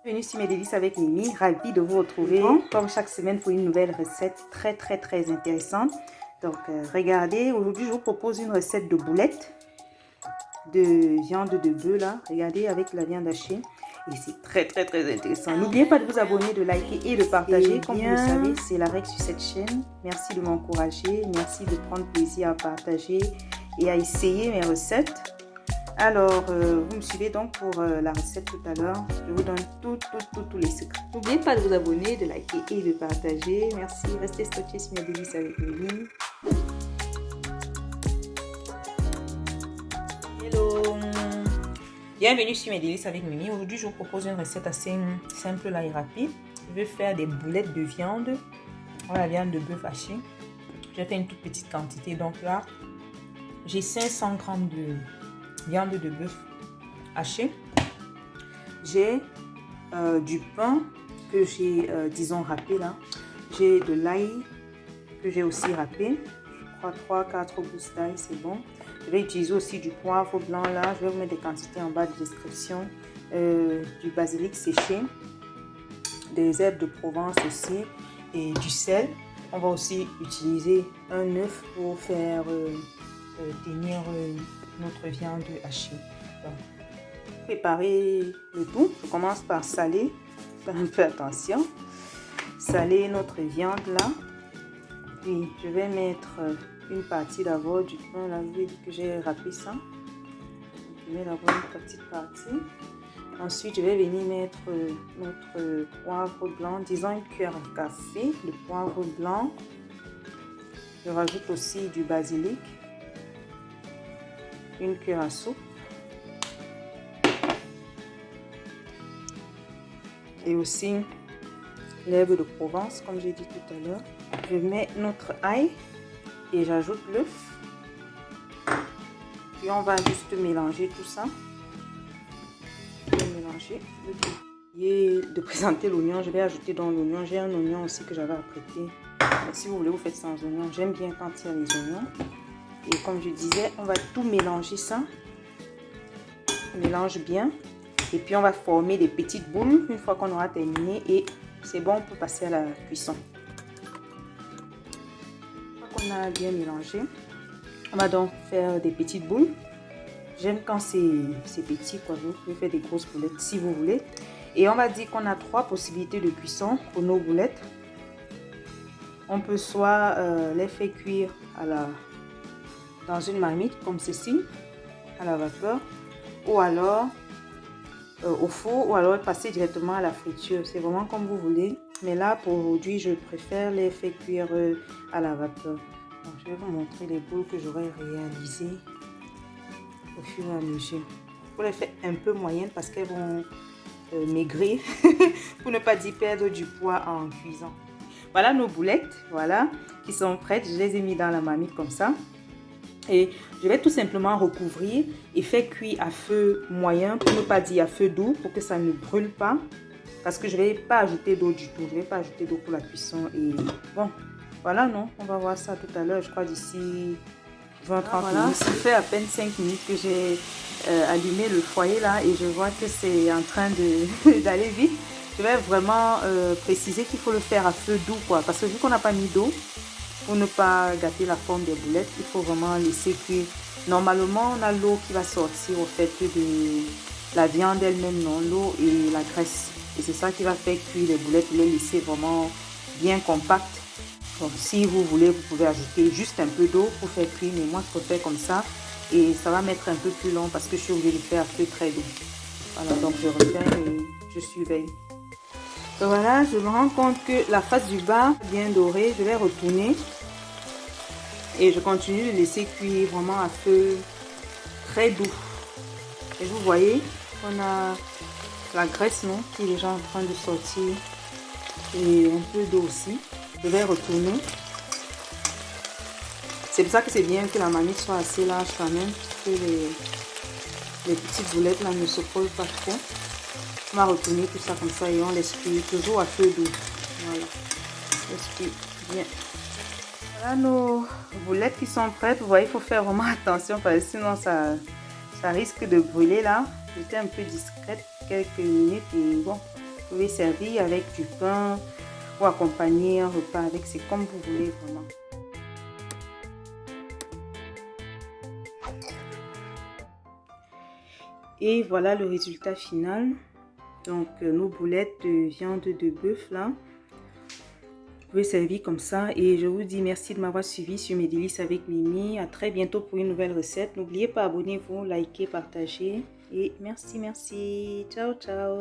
Bienvenue sur Mes Délices avec Mimi, ravie de vous retrouver comme chaque semaine pour une nouvelle recette très intéressante. Donc regardez, aujourd'hui je vous propose une recette de boulettes de viande de bœuf là, regardez avec la viande hachée et c'est très intéressant. N'oubliez pas de vous abonner, de liker et de partager. Comme vous le savez, c'est la règle sur cette chaîne. Merci de m'encourager, merci de prendre plaisir à partager et à essayer mes recettes. Alors, vous me suivez donc pour la recette tout à l'heure. Je vous donne tous les secrets. N'oubliez pas de vous abonner, de liker et de partager. Merci. Restez scotchés sur Mes Délices avec Mimi. Hello. Bienvenue sur Mes Délices avec Mimi. Aujourd'hui, je vous propose une recette assez simple là et rapide. Je vais faire des boulettes de viande. La viande de bœuf hachée. Je vais faire une toute petite quantité. Donc là, j'ai 500 grammes de viande de bœuf hachée. J'ai du pain que j'ai, disons, râpé là. J'ai de l'ail que j'ai aussi râpé. Je crois 3-4 gousses d'ail, c'est bon. Je vais utiliser aussi du poivre blanc là. Je vais vous mettre des quantités en bas de description. Du basilic séché. Des herbes de Provence aussi. Et du sel. On va aussi utiliser un œuf pour faire tenir notre viande hachée. Donc, préparer le tout. Je commence par saler. Faire un peu attention. Saler notre viande là. Puis je vais mettre une partie d'abord du pain là. Je vais dire que j'ai râpé ça. Je vais d'abord une petite partie. Ensuite, je vais venir mettre notre poivre blanc. Disons une cuillère à café de poivre blanc. Je rajoute aussi du basilic. Une cuillère à soupe et aussi l'herbe de Provence comme j'ai dit tout à l'heure. Je mets notre ail et j'ajoute l'œuf, puis on va juste mélanger tout ça. Mélanger le tout. Et de présenter l'oignon, je vais ajouter dans l'oignon. J'ai un oignon aussi que j'avais apprêté. Mais si vous voulez, vous faites sans oignon. J'aime bien quand il y a les oignons. Et comme je disais, on va tout mélanger ça. On mélange bien. Et puis on va former des petites boules une fois qu'on aura terminé. Et c'est bon pour passer à la cuisson. Une fois qu'on a bien mélangé, on va donc faire des petites boules. J'aime quand c'est petit, quoi. Vous pouvez faire des grosses boulettes si vous voulez. Et on va dire qu'on a 3 possibilités de cuisson pour nos boulettes. On peut soit les faire cuire dans une marmite comme ceci, à la vapeur, ou alors au four, ou alors passer directement à la friture. C'est vraiment comme vous voulez. Mais là, pour aujourd'hui, je préfère les faire cuire à la vapeur. Donc, je vais vous montrer les boules que j'aurai réalisées au fur et à mesure. Pour les faire un peu moyennes parce qu'elles vont maigrir, pour ne pas dire perdre du poids en cuisant. Voilà nos boulettes, voilà, qui sont prêtes. Je les ai mis dans la marmite comme ça. Et je vais tout simplement recouvrir et faire cuire à feu moyen, pour ne pas dire à feu doux, pour que ça ne brûle pas. Parce que je ne vais pas ajouter d'eau du tout. Je ne vais pas ajouter d'eau pour la cuisson. Et bon, voilà, non, on va voir ça tout à l'heure. Je crois d'ici 20-30 minutes. Ça fait à peine 5 minutes que j'ai allumé le foyer là. Et je vois que c'est en train d'aller vite. Je vais vraiment préciser qu'il faut le faire à feu doux, quoi. Parce que vu qu'on n'a pas mis d'eau, pour ne pas gâter la forme des boulettes, il faut vraiment laisser cuire. Normalement, on a l'eau qui va sortir au fait de la viande elle-même, non, l'eau et la graisse. Et c'est ça qui va faire cuire les boulettes, les laisser vraiment bien compactes. Donc, si vous voulez, vous pouvez ajouter juste un peu d'eau pour faire cuire, mais moi, je préfère comme ça. Et ça va mettre un peu plus long parce que je suis obligée de faire à feu très doux. Voilà, donc je referme et je surveille. Donc voilà, je me rends compte que la face du bas est bien dorée. Je vais retourner. Et je continue de laisser cuire vraiment à feu très doux. Et vous voyez, on a la graisse, non, qui est déjà en train de sortir. Et un peu d'eau aussi. Je vais retourner. C'est pour ça que c'est bien que la marmite soit assez large quand même. Que les petites boulettes là ne se collent pas trop. On va retourner tout ça comme ça et on laisse cuire toujours à feu doux. Voilà. Laisse cuire bien. Voilà nos boulettes qui sont prêtes. Vous voyez, il faut faire vraiment attention parce que sinon ça risque de brûler là. J'étais un peu discrète quelques minutes et bon, Vous pouvez servir avec du pain ou accompagner un repas avec, c'est comme vous voulez vraiment. Et voilà le résultat final. Donc nos boulettes de viande de bœuf là. Vous pouvez servir comme ça et je vous dis merci de m'avoir suivi sur Mes Délices avec Mimi. À très bientôt pour une nouvelle recette. N'oubliez pas, abonnez-vous, likez, partagez et merci. Ciao, ciao.